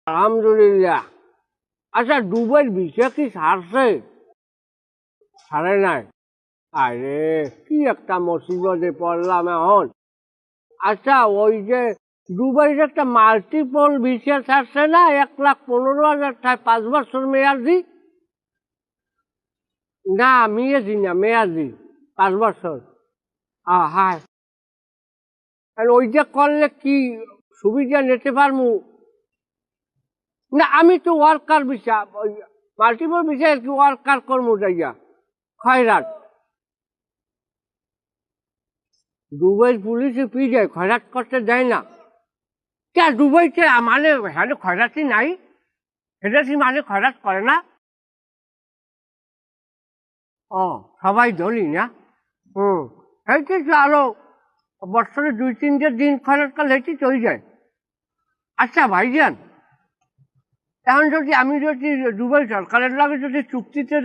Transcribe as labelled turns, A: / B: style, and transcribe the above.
A: আলহামদুলিল্লাহ। আচ্ছা, দুবাইয়ের ভিসা কি ছাড়ছে? ছাড়ে নাই? আরে কি একটা মুসিবতে পড়লাম এখন। আচ্ছা, ওই যে দুবাইয়ের একটা মাল্টিপল ভিসা ছাড়ছে না, 1,15,000 টাকা 5 বছর মেয়াদি? না মেয়াদি না, মেয়াদি 5 বছর। হ্যাঁ, ওইটা করলে কি সুবিধা নিতে পারবো? না আমি তো ওয়ার্কার ভিসা, মাল্টিপল ভিসা কি ওয়ার্কার করবো যাইয়া খয়রাত। দুবাইয়ের পুলিশে পেয়ে যায়, খয়রাত করতে দেয় না। কে দুবাইতে মানে হ্যাঁ খয়রাতি নাই? সেটা কি মানে খয়রাত করে না? ও, সবাই ধনী না? সেইটা তো আরো বছরে 2-3 দিন খয়রাত করলে হেঁটে চলে যায়। আচ্ছা ভাইজান, এখন যদি আমি দুবাই সরকারের লগে যদি চুক্তিতে